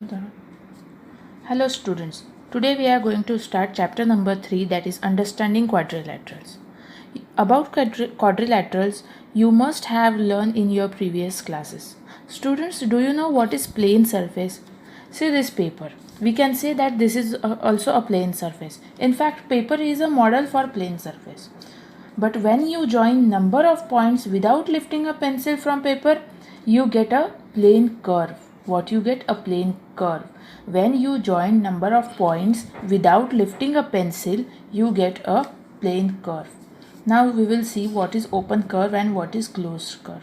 Done. Hello students. Today we are going to start chapter number 3, that is understanding quadrilaterals. About quadrilaterals you must have learned in your previous classes. Students, do you know what is plane surface? See this paper. We can say that this is also a plane surface. In fact, paper is a model for plane surface. But when you join number of points without lifting a pencil from paper, you get a plane curve. What you get? A plane curve. When you join number of points without lifting a pencil, you get a plane curve. Now we will see what is open curve and what is closed curve.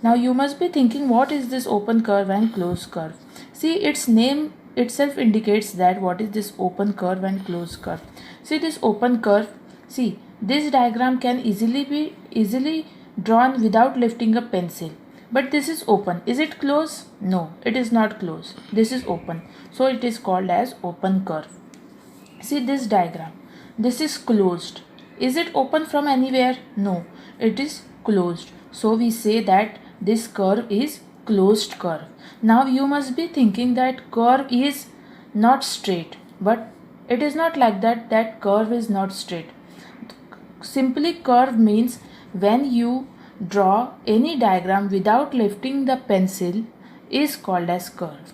Now you must be thinking, what is this open curve and closed curve? See, its name itself indicates that what is this open curve and closed curve. See this open curve. See, this diagram can easily drawn without lifting a pencil. But this is open. Is it closed? No, it is not closed. This is open. So it is called as open curve. See this diagram. This is closed. Is it open from anywhere? No, it is closed. So we say that this curve is closed curve. Now you must be thinking that curve is not straight. But it is not like that. That curve is not straight. Simply curve means when you draw any diagram without lifting the pencil is called as curve.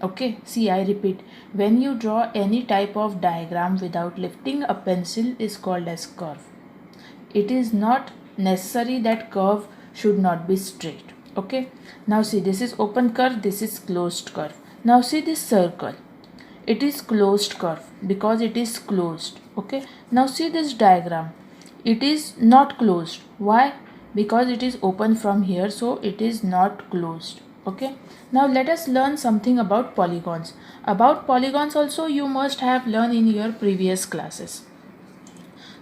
Okay, see, I repeat, when you draw any type of diagram without lifting a pencil is called as curve. It is not necessary that curve should not be straight. Okay, now see, this is open curve, this is closed curve. Now see this circle, it is closed curve because it is closed. Okay, now see this diagram, it is not closed. Why? Because it is open from here, so it is not closed. Okay, now let us learn something about polygons. About polygons also you must have learned in your previous classes.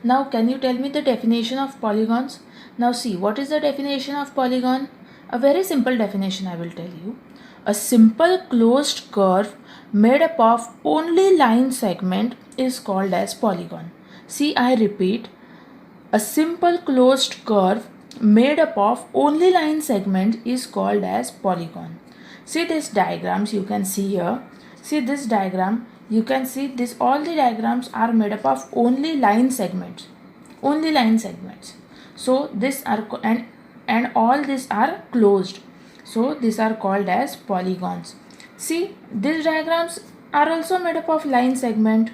Now can you tell me the definition of polygons? Now see, what is the definition of polygon? A very simple definition I will tell you. A simple closed curve made up of only line segment is called as polygon. See, I repeat, a simple closed curve made up of only line segment is called as polygon. See these diagrams you can see here. See this diagram, you can see this, all the diagrams are made up of only line segments. Only line segments. So this are and all these are closed. So these are called as polygons. See, these diagrams are also made up of line segment,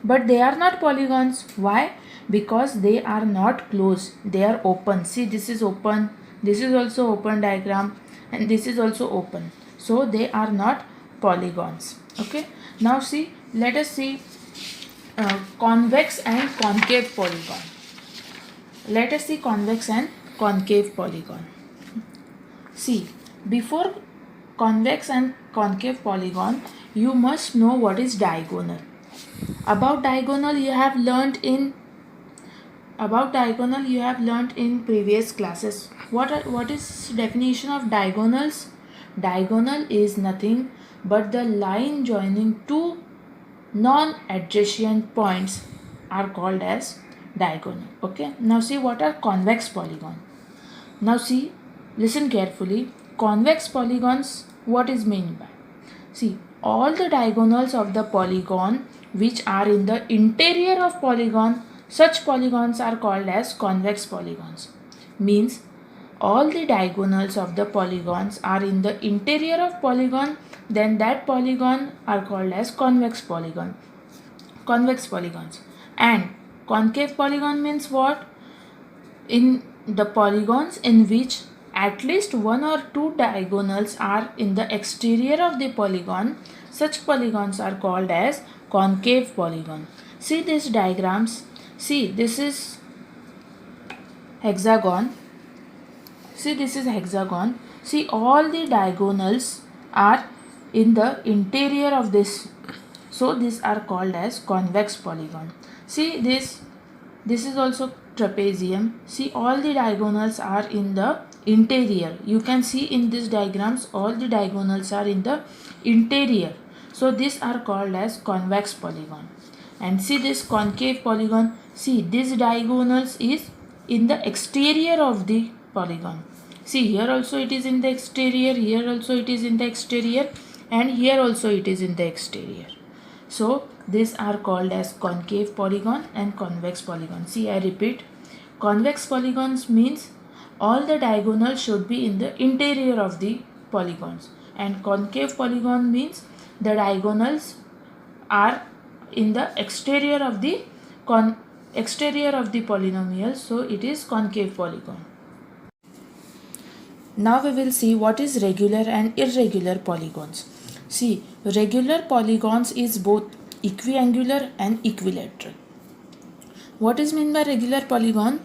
but they are not polygons. Why? Because they are not closed, they are open. See, this is open, this is also open diagram, and this is also open, so they are not polygons. Okay, now see, let us see convex and concave polygon. Let us see convex and concave polygon. See, before convex and concave polygon you must know what is diagonal. About diagonal you have learnt in previous classes. What is definition of diagonals? Diagonal is nothing but the line joining two non-adjacent points are called as diagonal. Okay, now see what are convex polygon. Now see, listen carefully. Convex polygons, what is meant by? See, all the diagonals of the polygon which are in the interior of polygon, such polygons are called as convex polygons. Means all the diagonals of the polygons are in the interior of polygon, then that polygon are called as convex polygon. Convex polygons. And concave polygon means what? In the polygons in which at least one or two diagonals are in the exterior of the polygon, such polygons are called as concave polygon. See these diagrams. See, this is hexagon. See, this is hexagon. See, all the diagonals are in the interior of this. So, these are called as convex polygon. See, this is also trapezium. See, all the diagonals are in the interior. You can see in these diagrams, all the diagonals are in the interior. So, these are called as convex polygon. And see this concave polygon. See, this diagonals is in the exterior of the polygon. See, here also it is in the exterior, here also it is in the exterior, and here also it is in the exterior. So these are called as concave polygon and convex polygon. See, I repeat, convex polygons means all the diagonals should be in the interior of the polygons, and concave polygon means the diagonals are in the exterior of the polynomial, so it is concave polygon. Now we will see what is regular and irregular polygons. See, regular polygons is both equiangular and equilateral. What is meant by regular polygon?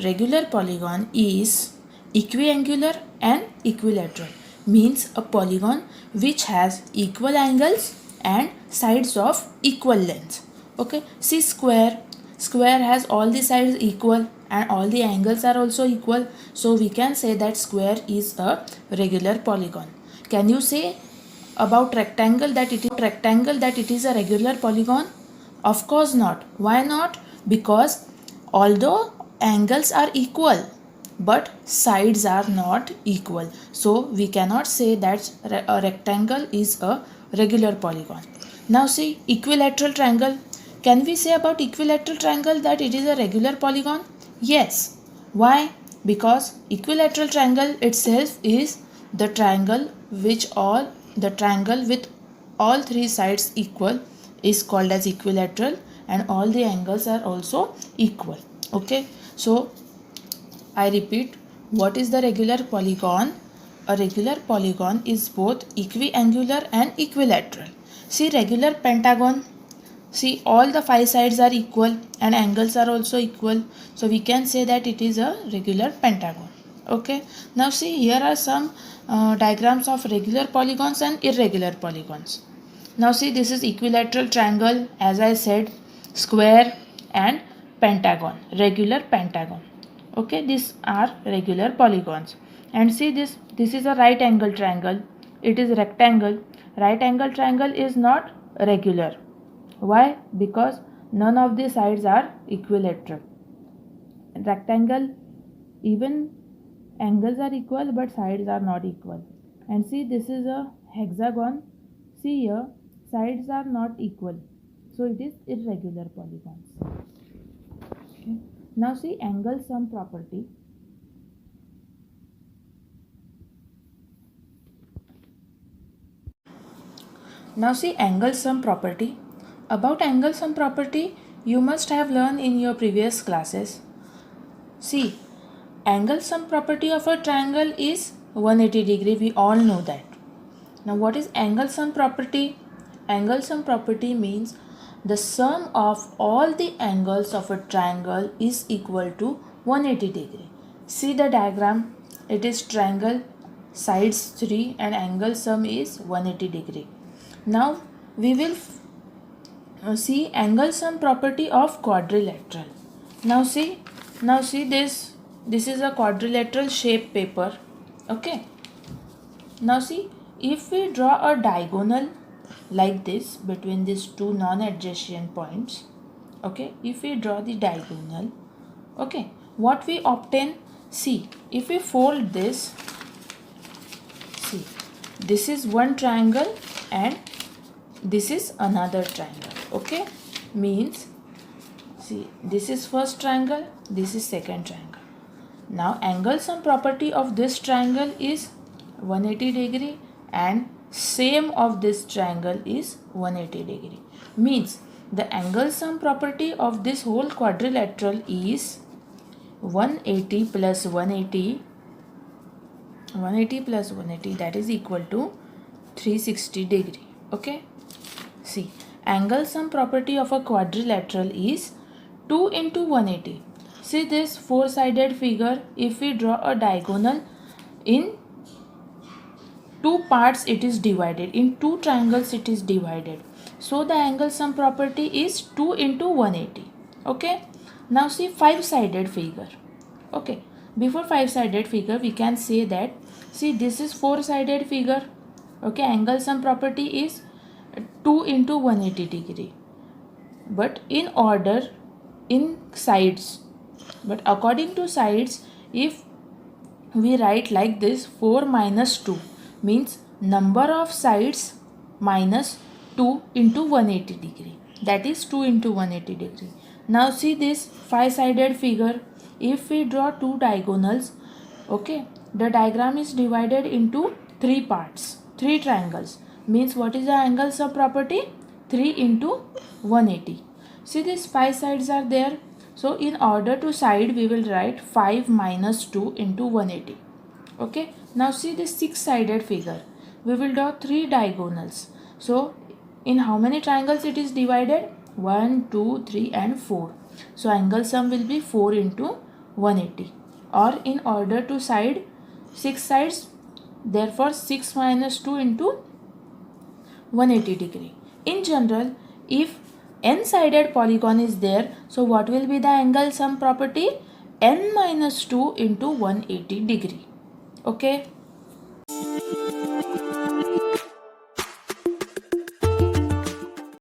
Regular polygon is equiangular and equilateral. Means a polygon which has equal angles and sides of equal length. Okay, see square. Square has all the sides equal and all the angles are also equal. So we can say that square is a regular polygon. Can you say about rectangle that it is a regular polygon? Of course not. Why not? Because although angles are equal but sides are not equal, so we cannot say that a rectangle is a regular polygon. Now see equilateral triangle. Can we say about equilateral triangle that it is a regular polygon? Yes. Why? Because equilateral triangle itself is the triangle with all three sides equal is called as equilateral, and all the angles are also equal. Okay, so I repeat, what is the regular polygon? A regular polygon is both equiangular and equilateral. See regular pentagon. See, all the five sides are equal and angles are also equal. So we can say that it is a regular pentagon. Okay. Now see, here are some diagrams of regular polygons and irregular polygons. Now see, this is equilateral triangle, as I said, square and pentagon, regular pentagon. Okay, these are regular polygons. And see this is a right angle triangle. It is rectangle. Right angle triangle is not regular. Why? Because none of the sides are equilateral. Rectangle, even angles are equal but sides are not equal. And see, this is a hexagon. See here, sides are not equal, so it is irregular polygons. Okay. Now see angle sum property. Now see angle sum property. About angle sum property, you must have learned in your previous classes. See, angle sum property of a triangle is 180 degree. We all know that. Now what is angle sum property? Angle sum property means the sum of all the angles of a triangle is equal to 180 degree. See the diagram. It is triangle, sides 3 and angle sum is 180 degree. Now we will see angle sum property of quadrilateral. Now see this is a quadrilateral shape paper. Okay. Now see, if we draw a diagonal like this between these two non-adjacent points, okay, if we draw the diagonal, okay, what we obtain? See, if we fold this, see, this is one triangle and this is another triangle. Okay, means see, this is first triangle, this is second triangle. Now angle sum property of this triangle is 180 degree and same of this triangle is 180 degree. Means the angle sum property of this whole quadrilateral is 180 plus 180 plus 180, that is equal to 360 degree. Okay, see, angle sum property of a quadrilateral is 2 into 180. See this four-sided figure. If we draw a diagonal, in two parts it is divided, in two triangles it is divided, so the angle sum property is 2 into 180. Okay, now see five-sided figure. Okay, before five-sided figure we can say that, see, this is four-sided figure. Okay, angle sum property is 2 into 180 degree, but in order in sides, but according to sides, if we write like this, 4 minus 2 means number of sides minus 2 into 180 degree. That is 2 into 180 degree. Now see this 5-sided figure. If we draw two diagonals, okay, the diagram is divided into 3 parts, 3 triangles. Means what is the angle sum property? 3 into 180. See these 5 sides are there. So in order to side we will write 5 minus 2 into 180. Okay. Now see this 6-sided figure. We will draw 3 diagonals. So in how many triangles it is divided? 1, 2, 3 and 4. So angle sum will be 4 into 180. Or in order to side 6 sides, therefore 6 minus 2 into 180 degree. In general, if n-sided polygon is there, so what will be the angle sum property? N minus 2 into 180 degree. Okay.